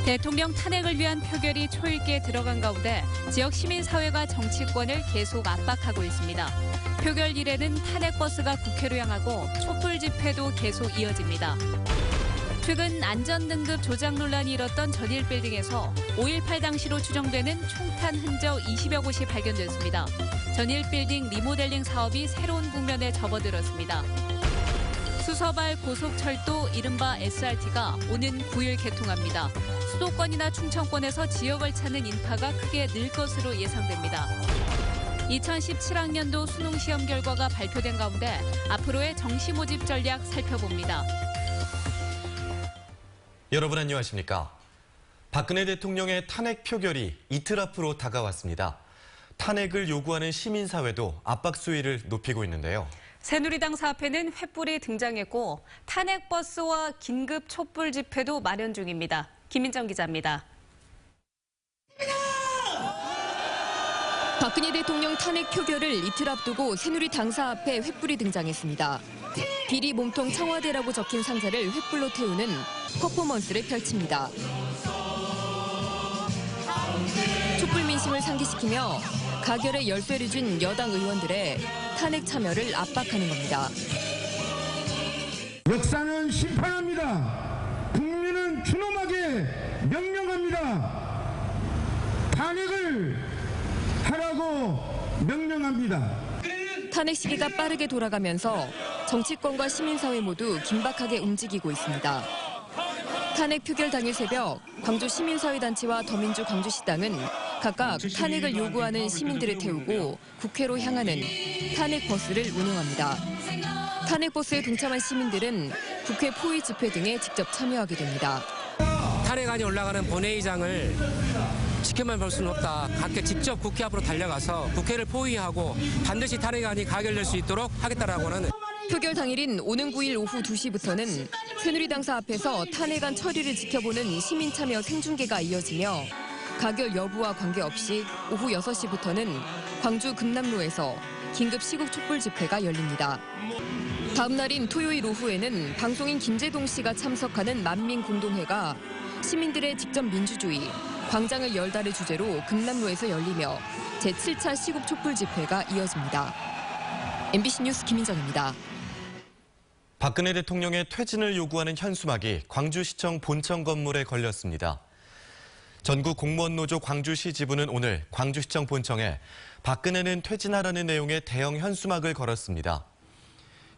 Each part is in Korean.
대통령 탄핵을 위한 표결이 초읽기에 들어간 가운데 지역 시민사회가 정치권을 계속 압박하고 있습니다. 표결 이래는 탄핵버스가 국회로 향하고 촛불 집회도 계속 이어집니다. 최근 안전등급 조작 논란이 일었던 전일빌딩에서 5.18 당시로 추정되는 총탄 흔적 20여 곳이 발견됐습니다. 전일빌딩 리모델링 사업이 새로운 국면에 접어들었습니다. 수서발 고속철도 이른바 SRT가 오는 9일 개통합니다. 수도권이나 충청권에서 지역을 찾는 인파가 크게 늘 것으로 예상됩니다. 2017학년도 수능 시험 결과가 발표된 가운데 앞으로의 정시 모집 전략 살펴봅니다. 여러분 안녕하십니까? 박근혜 대통령의 탄핵 표결이 이틀 앞으로 다가왔습니다. 탄핵을 요구하는 시민사회도 압박 수위를 높이고 있는데요. 새누리당 사앞에는 횃불이 등장했고 탄핵버스와 긴급 촛불 집회도 마련 중입니다. 김민정 기자입니다. 박근혜 대통령 탄핵 표결을 이틀 앞두고 새누리당 사앞에 횃불이 등장했습니다. 비리 몸통 청와대라고 적힌 상자를 횃불로 태우는 퍼포먼스를 펼칩니다. 촛불 민심을 상기시키며 가결의 열쇠를 쥔 여당 의원들의 탄핵 참여를 압박하는 겁니다. 역사는 심판합니다. 국민은 준엄하게 명령합니다. 탄핵을 하라고 명령합니다. 탄핵 시기가 빠르게 돌아가면서 정치권과 시민사회 모두 긴박하게 움직이고 있습니다. 탄핵 표결 당일 새벽 광주 시민사회단체와 더민주 광주시당은 각각 탄핵을 요구하는 시민들을 태우고 국회로 향하는 탄핵 버스를 운영합니다. 탄핵 버스에 동참한 시민들은 국회 포위 집회 등에 직접 참여하게 됩니다. 탄핵안이 올라가는 본회의장을 지켜만 볼 수는 없다. 각각 직접 국회 앞으로 달려가서 국회를 포위하고 반드시 탄핵안이 가결될 수 있도록 하겠다라고는. 표결 당일인 오는 9일 오후 2시부터는 새누리당사 앞에서 탄핵안 처리를 지켜보는 시민 참여 생중계가 이어지며 가결 여부와 관계없이 오후 6시부터는 광주 금남로에서 긴급 시국 촛불 집회가 열립니다. 다음 날인 토요일 오후에는 방송인 김재동 씨가 참석하는 만민공동회가 시민들의 직접 민주주의, 광장을 열다를 주제로 금남로에서 열리며 제7차 시국 촛불 집회가 이어집니다. MBC 뉴스 김민정입니다. 박근혜 대통령의 퇴진을 요구하는 현수막이 광주시청 본청 건물에 걸렸습니다. 전국 공무원 노조 광주시 지부는 오늘 광주시청 본청에 박근혜는 퇴진하라는 내용의 대형 현수막을 걸었습니다.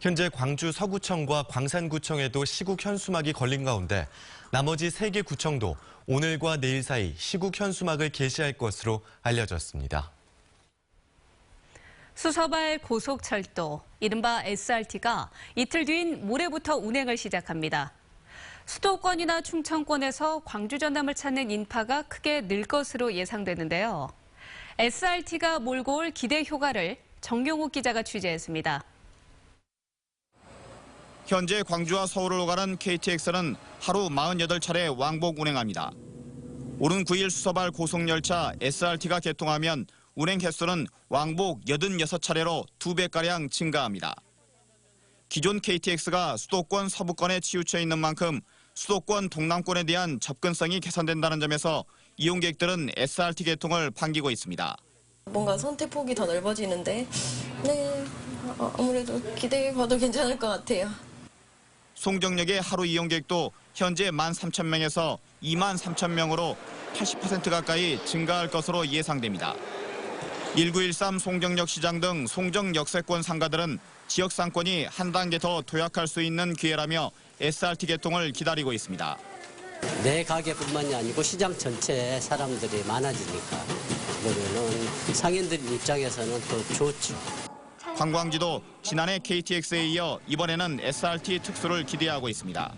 현재 광주 서구청과 광산구청에도 시국 현수막이 걸린 가운데 나머지 3개 구청도 오늘과 내일 사이 시국 현수막을 게시할 것으로 알려졌습니다. 수서발 고속철도, 이른바 SRT가 이틀 뒤인 모레부터 운행을 시작합니다. 수도권이나 충청권에서 광주 전남을 찾는 인파가 크게 늘 것으로 예상되는데요. SRT가 몰고 올 기대 효과를 정경욱 기자가 취재했습니다. 현재 광주와 서울을 오가는 KTX는 하루 48차례 왕복 운행합니다. 오는 9일 수서발 고속열차 SRT가 개통하면 운행 횟수는 왕복 86차례로 2배가량 증가합니다. 기존 KTX가 수도권 서부권에 치우쳐 있는 만큼 수도권 동남권에 대한 접근성이 개선된다는 점에서 이용객들은 SRT 개통을 반기고 있습니다. 뭔가 선택폭이 더 넓어지는데 아무래도 기대해봐도 괜찮을 것 같아요. 송정역의 하루 이용객도 현재 13,000명에서 23,000명으로 80% 가까이 증가할 것으로 예상됩니다. 1913 송정역 시장 등 송정 역세권 상가들은 지역 상권이 한 단계 더 도약할 수 있는 기회라며 SRT 개통을 기다리고 있습니다. 내 가게뿐만이 아니고 시장 전체에 사람들이 많아지니까 그러면은 상인들 입장에서는 더 좋죠. 관광지도 지난해 KTX에 이어 이번에는 SRT 특수를 기대하고 있습니다.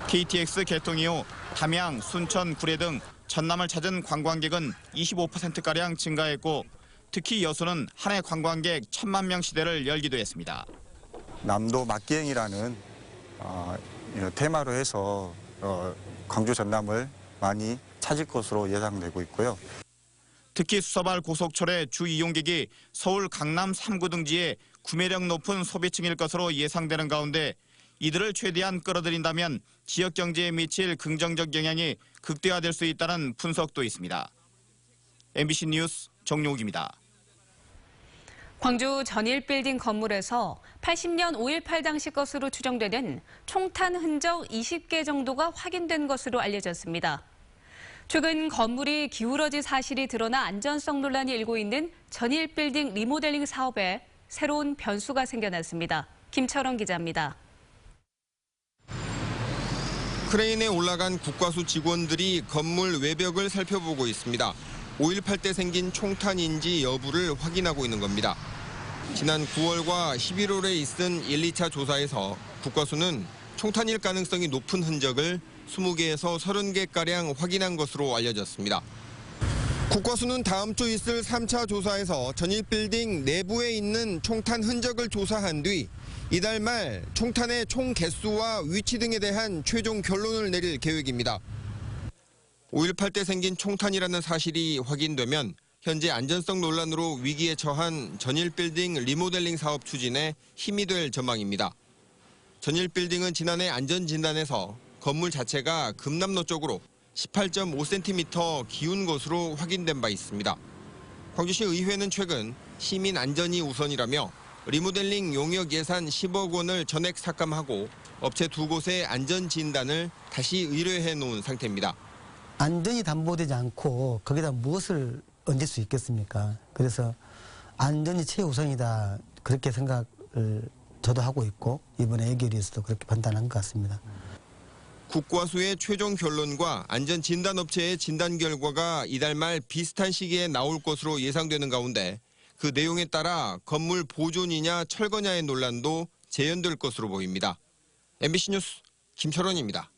KTX 개통 이후 담양, 순천, 구례 등 전남을 찾은 관광객은 25%가량 증가했고 특히 여수는 한 해 관광객 1,000만 명 시대를 열기도 했습니다. 남도 막기행이라는 테마로 해서 광주 전남을 많이 찾을 것으로 예상되고 있고요. 특히 수서발 고속철의 주 이용객이 서울 강남 3구 등지에 구매력 높은 소비층일 것으로 예상되는 가운데 이들을 최대한 끌어들인다면 지역 경제에 미칠 긍정적 영향이 극대화될 수 있다는 분석도 있습니다. MBC 뉴스 정용욱입니다. 광주 전일빌딩 건물에서 80년 5.18 당시 것으로 추정되는 총탄 흔적 20개 정도가 확인된 것으로 알려졌습니다. 최근 건물이 기울어진 사실이 드러나 안전성 논란이 일고 있는 전일빌딩 리모델링 사업에 새로운 변수가 생겨났습니다. 김철원 기자입니다. 크레인에 올라간 국과수 직원들이 건물 외벽을 살펴보고 있습니다. 5.18 때 생긴 총탄인지 여부를 확인하고 있는 겁니다. 지난 9월과 11월에 있은 1, 2차 조사에서 국과수는 총탄일 가능성이 높은 흔적을 20개에서 30개가량 확인한 것으로 알려졌습니다. 국과수는 다음 주 있을 3차 조사에서 전일빌딩 내부에 있는 총탄 흔적을 조사한 뒤 이달 말 총탄의 총 개수와 위치 등에 대한 최종 결론을 내릴 계획입니다. 5.18 때 생긴 총탄이라는 사실이 확인되면 현재 안전성 논란으로 위기에 처한 전일빌딩 리모델링 사업 추진에 힘이 될 전망입니다. 전일빌딩은 지난해 안전진단에서 건물 자체가 금남로 쪽으로 18.5cm 기운 것으로 확인된 바 있습니다. 광주시 의회는 최근 시민 안전이 우선이라며 리모델링 용역 예산 10억 원을 전액 삭감하고 업체 2곳의 안전진단을 다시 의뢰해 놓은 상태입니다. 안전이 담보되지 않고 거기다 무엇을 얹을 수 있겠습니까? 그래서 안전이 최우선이다 그렇게 생각을 저도 하고 있고 이번에 애결위에서도 그렇게 판단한 것 같습니다. 국과수의 최종 결론과 안전진단업체의 진단 결과가 이달 말 비슷한 시기에 나올 것으로 예상되는 가운데 그 내용에 따라 건물 보존이냐 철거냐의 논란도 재현될 것으로 보입니다. MBC 뉴스 김철원입니다.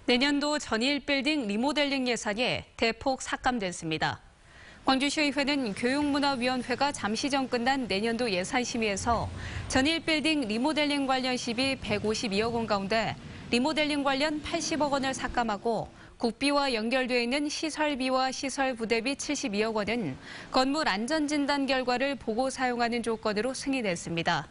내년도 전일빌딩 리모델링 예산이 대폭 삭감됐습니다. 광주시의회는 교육문화위원회가 잠시 전 끝난 내년도 예산심의에서 전일빌딩 리모델링 관련 시비 152억 원 가운데 리모델링 관련 80억 원을 삭감하고 국비와 연결되어 있는 시설비와 시설 부대비 72억 원은 건물 안전진단 결과를 보고 사용하는 조건으로 승인했습니다.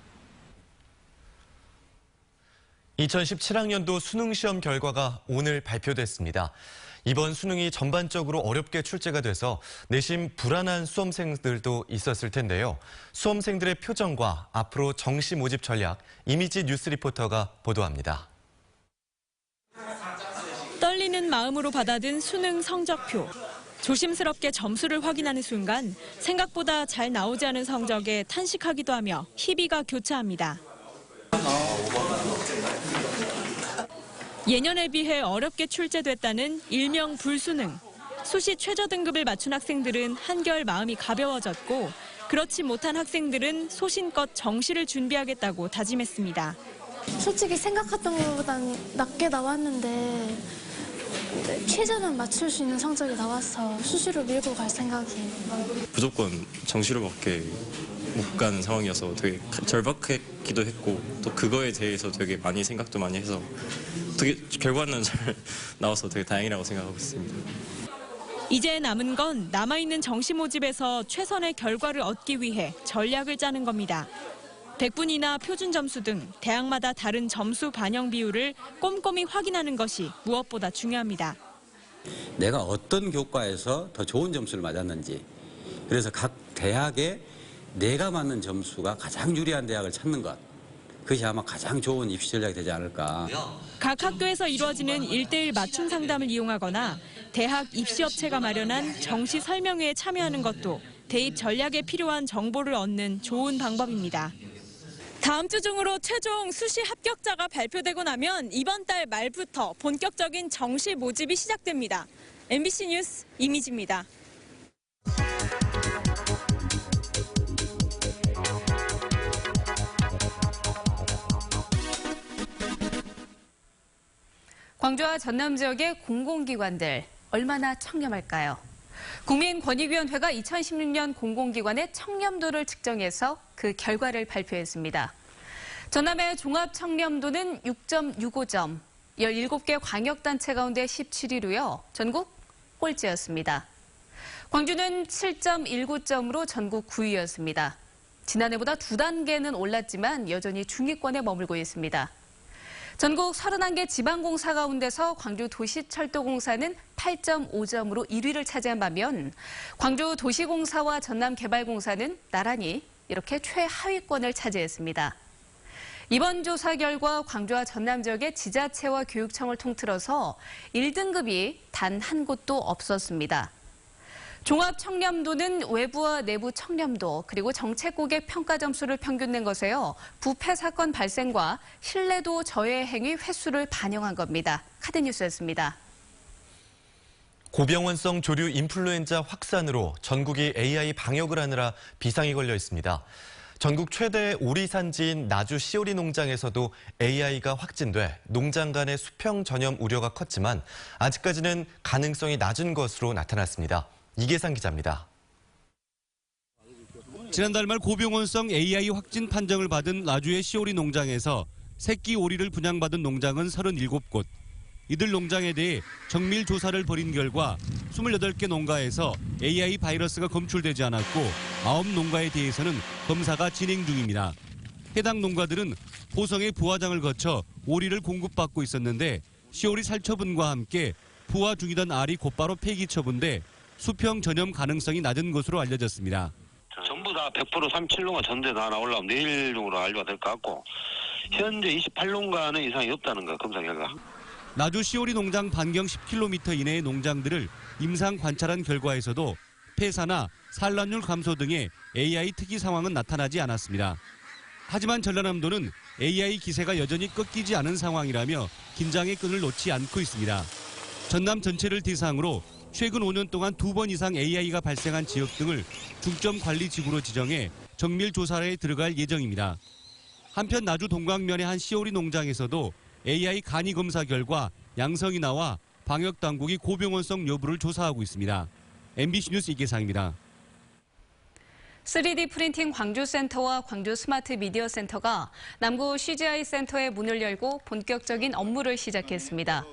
2017학년도 수능시험 결과가 오늘 발표됐습니다. 이번 수능이 전반적으로 어렵게 출제가 돼서 내심 불안한 수험생들도 있었을 텐데요. 수험생들의 표정과 앞으로 정시 모집 전략, 이미지 뉴스 리포터가 보도합니다. 떨리는 마음으로 받아든 수능 성적표. 조심스럽게 점수를 확인하는 순간 생각보다 잘 나오지 않은 성적에 탄식하기도 하며 희비가 교차합니다. 예년에 비해 어렵게 출제됐다는 일명 불수능. 수시 최저 등급을 맞춘 학생들은 한결 마음이 가벼워졌고 그렇지 못한 학생들은 소신껏 정시를 준비하겠다고 다짐했습니다. 솔직히 생각했던 것보다는 낮게 나왔는데 최저는 맞출 수 있는 성적이 나와서 수시로 밀고 갈 생각이에요. 무조건 정시로밖에 못 가는 상황이어서 되게 절박했기도 했고 또 그거에 대해서 되게 많이 생각도 많이 해서 되게 결과는 잘 나와서 되게 다행이라고 생각하고 있습니다. 이제 남은 건 남아있는 정시 모집에서 최선의 결과를 얻기 위해 전략을 짜는 겁니다. 100분이나 표준 점수 등 대학마다 다른 점수 반영 비율을 꼼꼼히 확인하는 것이 무엇보다 중요합니다. 내가 어떤 교과에서 더 좋은 점수를 맞았는지, 그래서 각 대학에 내가 맞는 점수가 가장 유리한 대학을 찾는 것, 그것이 아마 가장 좋은 입시 전략이 되지 않을까. 각 학교에서 이루어지는 1:1 맞춤 상담을 이용하거나 대학 입시업체가 마련한 정시 설명회에 참여하는 것도 대입 전략에 필요한 정보를 얻는 좋은 방법입니다. 다음 주 중으로 최종 수시 합격자가 발표되고 나면 이번 달 말부터 본격적인 정시 모집이 시작됩니다. MBC 뉴스 이미지입니다. 광주와 전남 지역의 공공기관들 얼마나 청렴할까요? 국민권익위원회가 2016년 공공기관의 청렴도를 측정해서 그 결과를 발표했습니다. 전남의 종합청렴도는 6.65점, 17개 광역단체 가운데 17위로요. 전국 꼴찌였습니다. 광주는 7.19점으로 전국 9위였습니다. 지난해보다 2단계는 올랐지만 여전히 중위권에 머물고 있습니다. 전국 31개 지방공사 가운데서 광주도시철도공사는 8.5점으로 1위를 차지한 반면 광주도시공사와 전남개발공사는 나란히 이렇게 최하위권을 차지했습니다. 이번 조사 결과 광주와 전남 지역의 지자체와 교육청을 통틀어서 1등급이 단 한 곳도 없었습니다. 종합청렴도는 외부와 내부 청렴도 그리고 정책국의 평가 점수를 평균 낸 것에요. 부패 사건 발생과 신뢰도 저해 행위 횟수를 반영한 겁니다. 카드뉴스였습니다. 고병원성 조류 인플루엔자 확산으로 전국이 AI 방역을 하느라 비상이 걸려 있습니다. 전국 최대 오리 산지인 나주 시오리 농장에서도 AI가 확진돼 농장 간의 수평 전염 우려가 컸지만 아직까지는 가능성이 낮은 것으로 나타났습니다. 이계상 기자입니다. 지난달 말 고병원성 AI 확진 판정을 받은 나주의 시오리 농장에서 새끼 오리를 분양받은 농장은 37곳. 이들 농장에 대해 정밀 조사를 벌인 결과 28개 농가에서 AI 바이러스가 검출되지 않았고 9농가에 대해서는 검사가 진행 중입니다. 해당 농가들은 보성의 부화장을 거쳐 오리를 공급받고 있었는데 시오리 살처분과 함께 부화 중이던 알이 곧바로 폐기 처분돼 수평 전염 가능성이 낮은 것으로 알려졌습니다. 전부 다 100% 37농가 전대 다 나오려면 내일 중으로 알려야 될 것 같고 현재 28농가는 이상이 없다는 거 검사 결과. 나주 시오리 농장 반경 10km 이내의 농장들을 임상 관찰한 결과에서도 폐사나 산란율 감소 등의 AI 특이 상황은 나타나지 않았습니다. 하지만 전라남도는 AI 기세가 여전히 꺾이지 않은 상황이라며 긴장의 끈을 놓지 않고 있습니다. 전남 전체를 대상으로 최근 5년 동안 2번 이상 AI가 발생한 지역 등을 중점 관리 지구로 지정해 정밀 조사에 들어갈 예정입니다. 한편 나주 동광면의 한 시오리 농장에서도 AI 간이 검사 결과 양성이 나와 방역 당국이 고병원성 여부를 조사하고 있습니다. MBC 뉴스 이계상입니다. 3D 프린팅 광주센터와 광주 스마트 미디어 센터가 남구 CGI 센터의 문을 열고 본격적인 업무를 시작했습니다.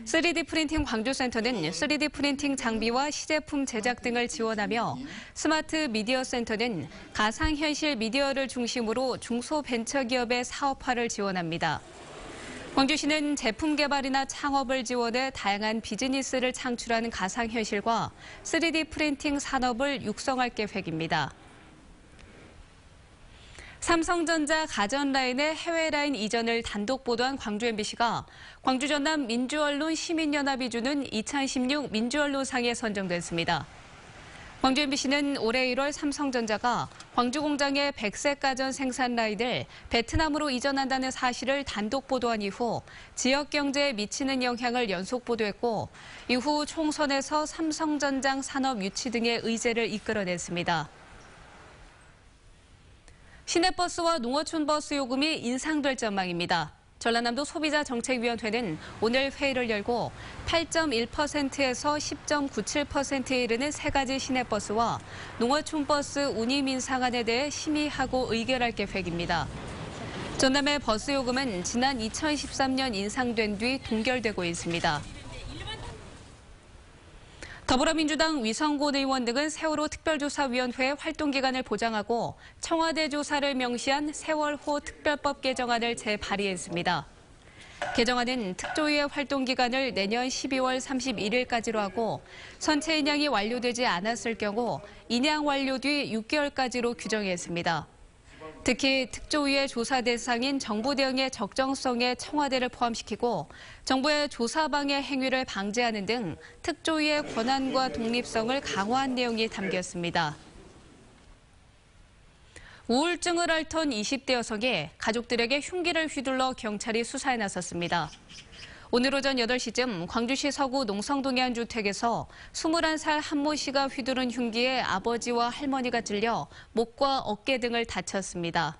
3D 프린팅 광주센터는 3D 프린팅 장비와 시제품 제작 등을 지원하며 스마트 미디어 센터는 가상현실 미디어를 중심으로 중소벤처기업의 사업화를 지원합니다. 광주시는 제품 개발이나 창업을 지원해 다양한 비즈니스를 창출하는 가상현실과 3D 프린팅 산업을 육성할 계획입니다. 삼성전자 가전라인의 해외 라인 이전을 단독 보도한 광주 MBC가 광주 전남 민주언론 시민연합이 주는 2016 민주언론상에 선정됐습니다. 광주 MBC는 올해 1월 삼성전자가 광주 공장의 백색 가전 생산 라인을 베트남으로 이전한다는 사실을 단독 보도한 이후 지역 경제에 미치는 영향을 연속 보도했고 이후 총선에서 삼성전장 산업 유치 등의 의제를 이끌어냈습니다. 시내버스와 농어촌버스 요금이 인상될 전망입니다. 전라남도 소비자정책위원회는 오늘 회의를 열고 8.1%에서 10.97%에 이르는 세 가지 시내버스와 농어촌버스 운임 인상안에 대해 심의하고 의결할 계획입니다. 전남의 버스 요금은 지난 2013년 인상된 뒤 동결되고 있습니다. 더불어민주당 위성곤 의원 등은 세월호 특별조사위원회의 활동기간을 보장하고 청와대 조사를 명시한 세월호 특별법 개정안을 재발의했습니다. 개정안은 특조위의 활동기간을 내년 12월 31일까지로 하고 선체 인양이 완료되지 않았을 경우 인양 완료 뒤 6개월까지로 규정했습니다. 특히 특조위의 조사 대상인 정부 대응의 적정성에 청와대를 포함시키고 정부의 조사 방해 행위를 방지하는 등 특조위의 권한과 독립성을 강화한 내용이 담겼습니다. 우울증을 앓던 20대 여성이 가족들에게 흉기를 휘둘러 경찰이 수사에 나섰습니다. 오늘 오전 8시쯤 광주시 서구 농성동의 한 주택에서 21살 한모 씨가 휘두른 흉기에 아버지와 할머니가 찔려 목과 어깨 등을 다쳤습니다.